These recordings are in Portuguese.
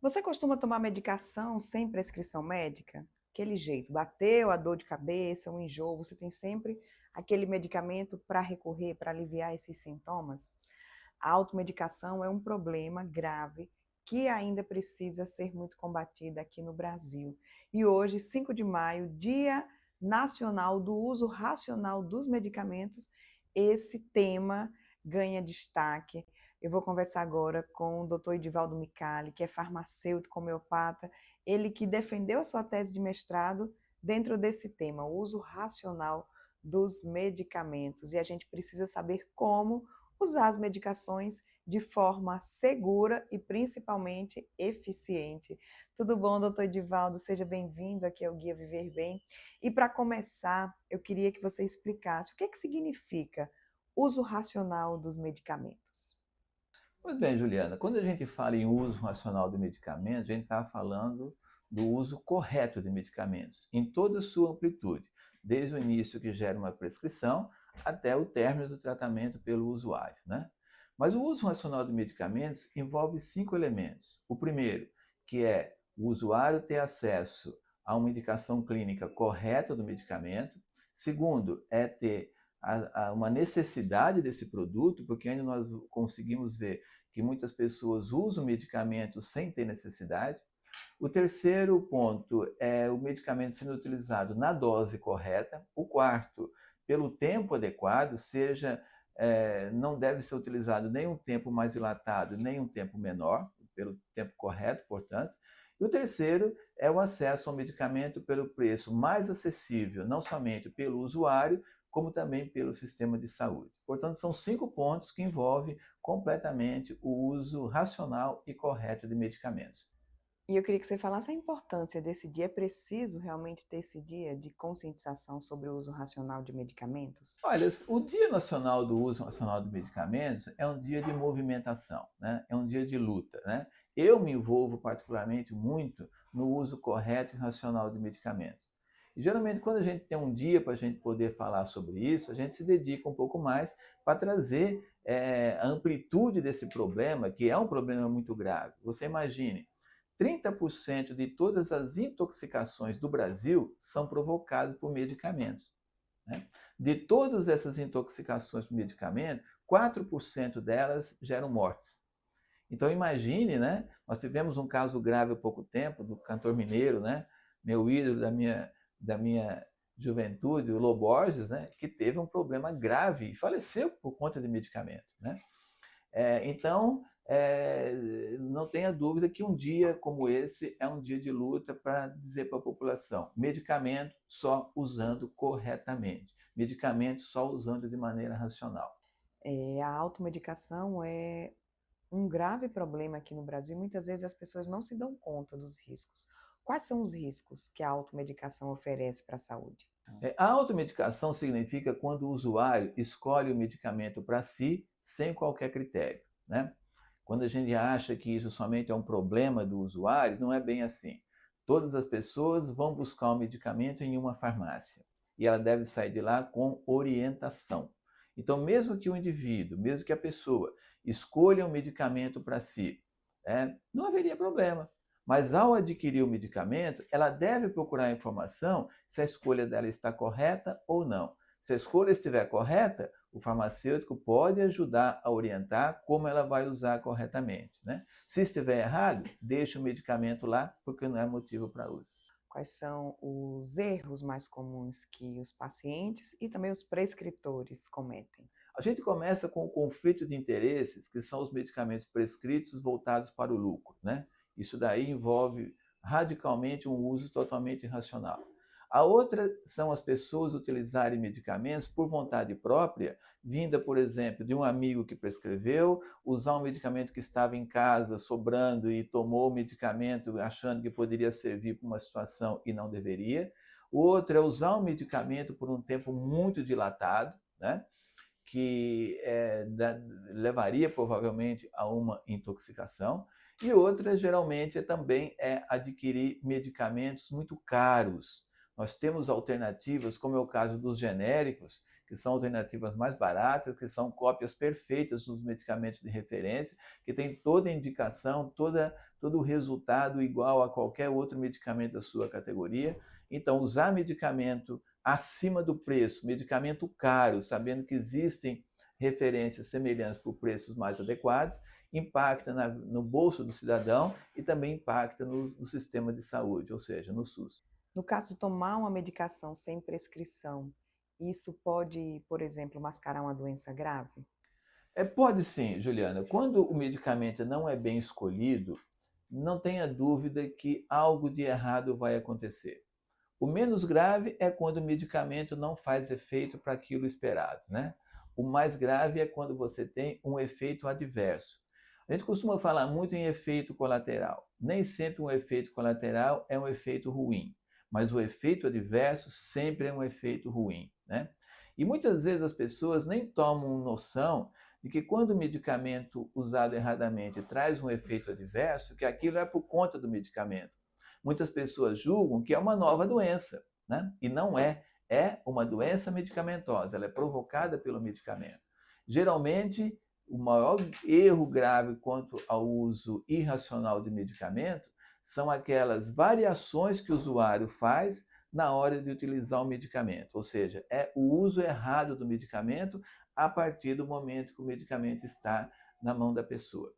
Você costuma tomar medicação sem prescrição médica? Aquele jeito, bateu a dor de cabeça, o enjoo, você tem sempre aquele medicamento para recorrer, para aliviar esses sintomas? A automedicação é um problema grave que ainda precisa ser muito combatida aqui no Brasil. E hoje, 5 de maio, Dia Nacional do Uso Racional dos Medicamentos, esse tema ganha destaque. Eu vou conversar agora com o Dr. Edivaldo Micali, que é farmacêutico homeopata, ele que defendeu a sua tese de mestrado dentro desse tema, o uso racional dos medicamentos. E a gente precisa saber como usar as medicações de forma segura e principalmente eficiente. Tudo bom, doutor Edivaldo? Seja bem-vindo aqui ao Guia Viver Bem. E para começar, eu queria que você explicasse o que significa uso racional dos medicamentos. Pois bem, Juliana, quando a gente fala em uso racional de medicamentos, a gente está falando do uso correto de medicamentos, em toda a sua amplitude, desde o início que gera uma prescrição até o término do tratamento pelo usuário, né? Mas o uso racional de medicamentos envolve 5 elementos. O primeiro, que é o usuário ter acesso a uma indicação clínica correta do medicamento. Segundo, é ter uma necessidade desse produto, porque ainda nós conseguimos ver que muitas pessoas usam medicamentos sem ter necessidade. O terceiro ponto é o medicamento sendo utilizado na dose correta. O quarto, pelo tempo adequado, seja, não deve ser utilizado nem um tempo mais dilatado, nem um tempo menor, pelo tempo correto, portanto. E o terceiro é o acesso ao medicamento pelo preço mais acessível, não somente pelo usuário, como também pelo sistema de saúde. Portanto, são 5 pontos que envolvem completamente o uso racional e correto de medicamentos. E eu queria que você falasse a importância desse dia. É preciso realmente ter esse dia de conscientização sobre o uso racional de medicamentos? Olha, o Dia Nacional do Uso Racional de Medicamentos é um dia de movimentação, né? É um dia de luta, né? Eu me envolvo particularmente muito no uso correto e racional de medicamentos. E, geralmente, quando a gente tem um dia para a gente poder falar sobre isso, a gente se dedica um pouco mais para trazer a amplitude desse problema, que é um problema muito grave. Você imagine, 30% de todas as intoxicações do Brasil são provocadas por medicamentos, né? De todas essas intoxicações por medicamento, 4% delas geram mortes. Então imagine, né? Nós tivemos um caso grave há pouco tempo do cantor mineiro, né? Meu ídolo da minha juventude, o Lô Borges, né? Que teve um problema grave e faleceu por conta de medicamento, né? Então, não tenha dúvida que um dia como esse é um dia de luta para dizer para a população: medicamento só usando corretamente, medicamento só usando de maneira racional. A automedicação é um grave problema aqui no Brasil e muitas vezes as pessoas não se dão conta dos riscos. Quais são os riscos que a automedicação oferece para a saúde? A automedicação significa quando o usuário escolhe o medicamento para si sem qualquer critério, né? Quando a gente acha que isso somente é um problema do usuário, não é bem assim. Todas as pessoas vão buscar um medicamento em uma farmácia e ela deve sair de lá com orientação. Então, mesmo que o indivíduo, mesmo que a pessoa escolha um medicamento para si, não haveria problema. Mas ao adquirir o medicamento, ela deve procurar a informação se a escolha dela está correta ou não. Se a escolha estiver correta, o farmacêutico pode ajudar a orientar como ela vai usar corretamente, né? Se estiver errado, deixa o medicamento lá, porque não é motivo para uso. Quais são os erros mais comuns que os pacientes e também os prescritores cometem? A gente começa com o conflito de interesses, que são os medicamentos prescritos voltados para o lucro, né? Isso daí envolve radicalmente um uso totalmente irracional. A outra são as pessoas utilizarem medicamentos por vontade própria, vinda, por exemplo, de um amigo que prescreveu, usar um medicamento que estava em casa sobrando e tomou o medicamento achando que poderia servir para uma situação e não deveria. O outro é usar um medicamento por um tempo muito dilatado, né? Que levaria provavelmente a uma intoxicação. E outra, geralmente, também é adquirir medicamentos muito caros. Nós temos alternativas, como é o caso dos genéricos, que são alternativas mais baratas, que são cópias perfeitas dos medicamentos de referência, que tem toda a indicação, todo o resultado igual a qualquer outro medicamento da sua categoria. Então, usar medicamento acima do preço, medicamento caro, sabendo que existem referências semelhantes por preços mais adequados, impacta no bolso do cidadão e também impacta no sistema de saúde, ou seja, no SUS. No caso de tomar uma medicação sem prescrição, isso pode, por exemplo, mascarar uma doença grave? Pode sim, Juliana. Quando o medicamento não é bem escolhido, não tenha dúvida que algo de errado vai acontecer. O menos grave é quando o medicamento não faz efeito para aquilo esperado, né? O mais grave é quando você tem um efeito adverso. A gente costuma falar muito em efeito colateral. Nem sempre um efeito colateral é um efeito ruim, mas o efeito adverso sempre é um efeito ruim, né? E muitas vezes as pessoas nem tomam noção de que quando o medicamento usado erradamente traz um efeito adverso, que aquilo é por conta do medicamento. Muitas pessoas julgam que é uma nova doença, né? E não é. É uma doença medicamentosa, ela é provocada pelo medicamento. Geralmente, o maior erro grave quanto ao uso irracional de medicamento são aquelas variações que o usuário faz na hora de utilizar o medicamento, ou seja, é o uso errado do medicamento a partir do momento que o medicamento está na mão da pessoa.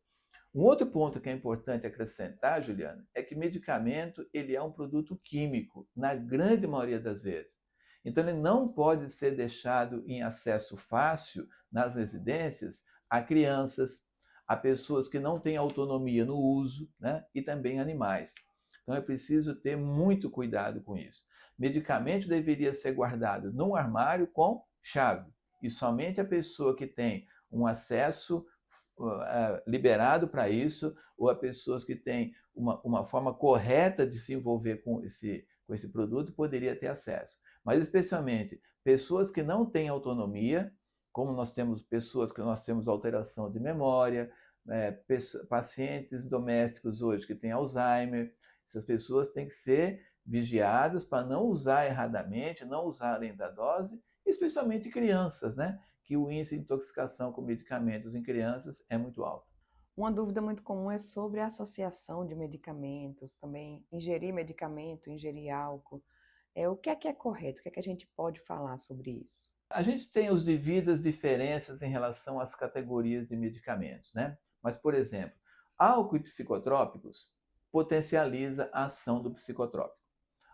Um outro ponto que é importante acrescentar, Juliana, é que medicamento ele é um produto químico, na grande maioria das vezes. Então, ele não pode ser deixado em acesso fácil nas residências a crianças, a pessoas que não têm autonomia no uso, né? E também animais. Então, é preciso ter muito cuidado com isso. Medicamento deveria ser guardado num armário com chave. E somente a pessoa que tem um acesso liberado para isso, ou a pessoas que têm uma forma correta de se envolver com esse produto poderia ter acesso. Mas especialmente pessoas que não têm autonomia, como nós temos pessoas que nós temos alteração de memória, pacientes domésticos hoje que têm Alzheimer, essas pessoas têm que ser vigiadas para não usar erradamente, não usar além da dose, especialmente crianças, né? Que o índice de intoxicação com medicamentos em crianças é muito alto. Uma dúvida muito comum é sobre a associação de medicamentos, também ingerir medicamento, ingerir álcool. O que é correto? O que é que a gente pode falar sobre isso? A gente tem as devidas diferenças em relação às categorias de medicamentos, né? Mas, por exemplo, álcool e psicotrópicos potencializa a ação do psicotrópico.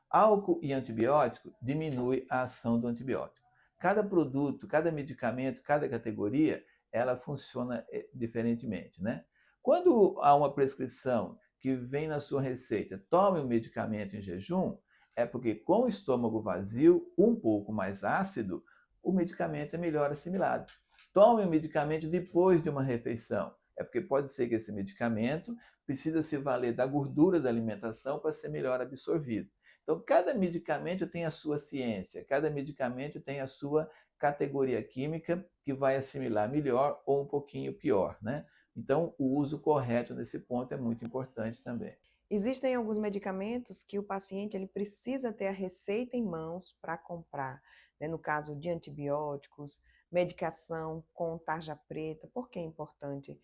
Álcool e antibiótico diminui a ação do antibiótico. Cada produto, cada medicamento, cada categoria, ela funciona diferentemente, né? Quando há uma prescrição que vem na sua receita, tome o medicamento em jejum, é porque com o estômago vazio, um pouco mais ácido, o medicamento é melhor assimilado. Tome o medicamento depois de uma refeição, é porque pode ser que esse medicamento precisa se valer da gordura da alimentação para ser melhor absorvido. Então, cada medicamento tem a sua ciência, cada medicamento tem a sua categoria química que vai assimilar melhor ou um pouquinho pior, né? Então, o uso correto nesse ponto é muito importante também. Existem alguns medicamentos que o paciente ele precisa ter a receita em mãos para comprar, né? No caso de antibióticos, medicação com tarja preta. Por que é importante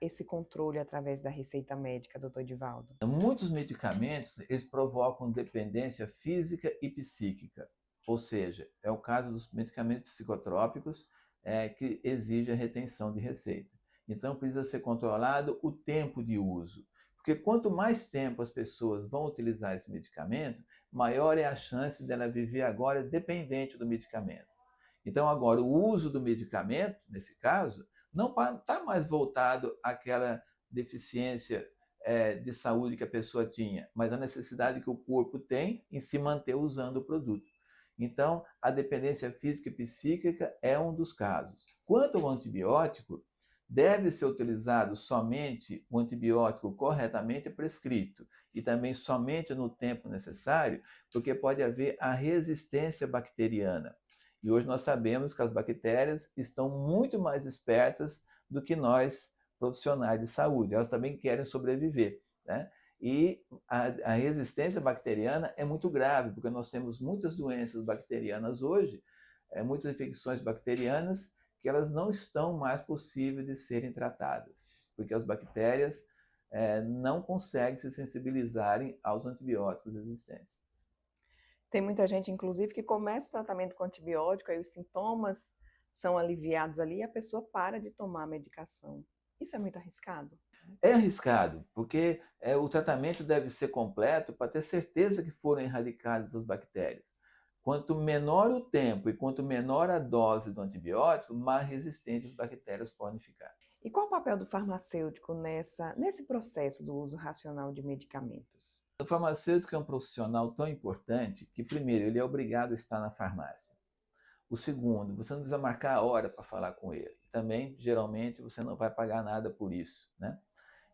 esse controle através da receita médica, doutor Edivaldo? Muitos medicamentos eles provocam dependência física e psíquica, ou seja, é o caso dos medicamentos psicotrópicos que exige a retenção de receita. Então precisa ser controlado o tempo de uso, porque quanto mais tempo as pessoas vão utilizar esse medicamento, maior é a chance dela viver agora dependente do medicamento. Então agora o uso do medicamento, nesse caso, não está mais voltado àquela deficiência de saúde que a pessoa tinha, mas a necessidade que o corpo tem em se manter usando o produto. Então, a dependência física e psíquica é um dos casos. Quanto ao antibiótico, deve ser utilizado somente o antibiótico corretamente prescrito e também somente no tempo necessário, porque pode haver a resistência bacteriana. E hoje nós sabemos que as bactérias estão muito mais espertas do que nós, profissionais de saúde. Elas também querem sobreviver, né? E a resistência bacteriana é muito grave, porque nós temos muitas doenças bacterianas hoje muitas infecções bacterianas que elas não estão mais possíveis de serem tratadas, porque as bactérias não conseguem se sensibilizarem aos antibióticos existentes. Tem muita gente, inclusive, que começa o tratamento com antibiótico, aí os sintomas são aliviados ali e a pessoa para de tomar a medicação. Isso é muito arriscado? É arriscado, porque o tratamento deve ser completo para ter certeza que foram erradicadas as bactérias. Quanto menor o tempo e quanto menor a dose do antibiótico, mais resistentes as bactérias podem ficar. E qual o papel do farmacêutico nesse processo do uso racional de medicamentos? O farmacêutico é um profissional tão importante que, primeiro, ele é obrigado a estar na farmácia. O segundo, você não precisa marcar a hora para falar com ele. Também, geralmente, você não vai pagar nada por isso, né?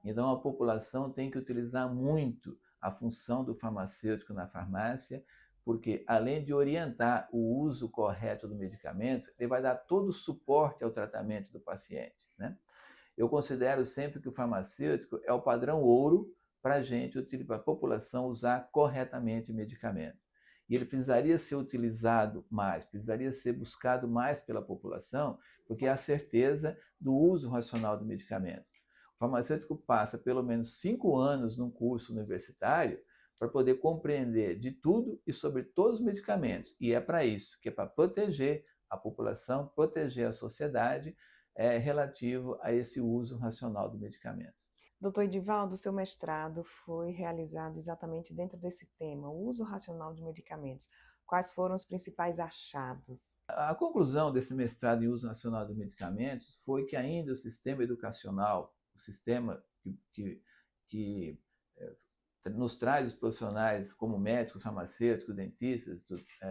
Então, a população tem que utilizar muito a função do farmacêutico na farmácia, porque, além de orientar o uso correto do medicamento, ele vai dar todo o suporte ao tratamento do paciente, né? Eu considero sempre que o farmacêutico é o padrão ouro para a gente, para a população usar corretamente o medicamento. E ele precisaria ser utilizado mais, precisaria ser buscado mais pela população, porque é a certeza do uso racional do medicamento. O farmacêutico passa pelo menos 5 anos num curso universitário para poder compreender de tudo e sobre todos os medicamentos. E é para isso, que é para proteger a população, proteger a sociedade, relativo a esse uso racional do medicamento. Doutor Edivaldo, seu mestrado foi realizado exatamente dentro desse tema, o uso racional de medicamentos. Quais foram os principais achados? A conclusão desse mestrado em uso racional de medicamentos foi que ainda o sistema educacional, o sistema que nos traz os profissionais como médicos, farmacêuticos, dentistas,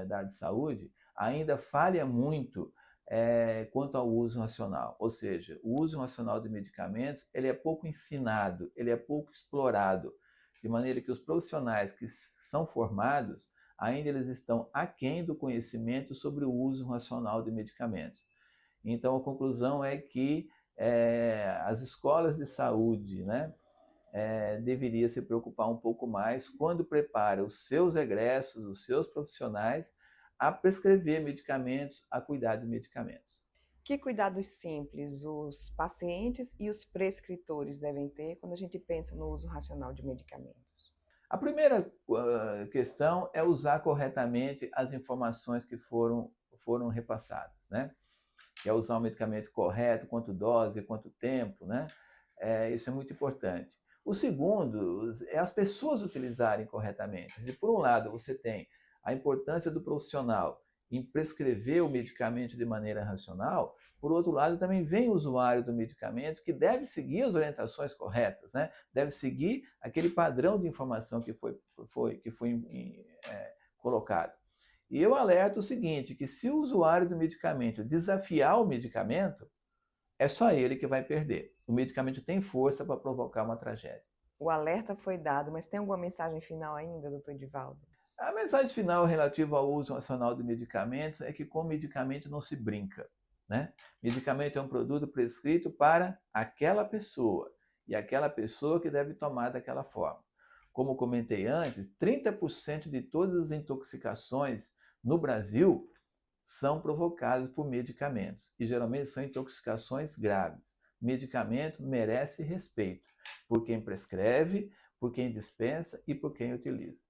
da área de saúde, ainda falha muito quanto ao uso racional. Ou seja, o uso racional de medicamentos ele é pouco ensinado, ele é pouco explorado, de maneira que os profissionais que são formados ainda eles estão aquém do conhecimento sobre o uso racional de medicamentos. Então, a conclusão é que as escolas de saúde, né, deveria se preocupar um pouco mais quando prepara os seus egressos, os seus profissionais, a prescrever medicamentos, a cuidar de medicamentos. Que cuidados simples os pacientes e os prescritores devem ter quando a gente pensa no uso racional de medicamentos? A primeira questão é usar corretamente as informações que foram repassadas, né? Que é usar o medicamento correto, quanto dose, quanto tempo, né? Isso é muito importante. O segundo é as pessoas utilizarem corretamente. Se por um lado você tem a importância do profissional em prescrever o medicamento de maneira racional, por outro lado também vem o usuário do medicamento que deve seguir as orientações corretas, né? Deve seguir aquele padrão de informação que foi colocado. E eu alerto o seguinte, que se o usuário do medicamento desafiar o medicamento, é só ele que vai perder. O medicamento tem força para provocar uma tragédia. O alerta foi dado, mas tem alguma mensagem final ainda, doutor Edivaldo? A mensagem final relativa ao uso racional de medicamentos é que com medicamento não se brinca, né? Medicamento é um produto prescrito para aquela pessoa, e aquela pessoa que deve tomar daquela forma. Como comentei antes, 30% de todas as intoxicações no Brasil são provocadas por medicamentos, e geralmente são intoxicações graves. Medicamento merece respeito por quem prescreve, por quem dispensa e por quem utiliza.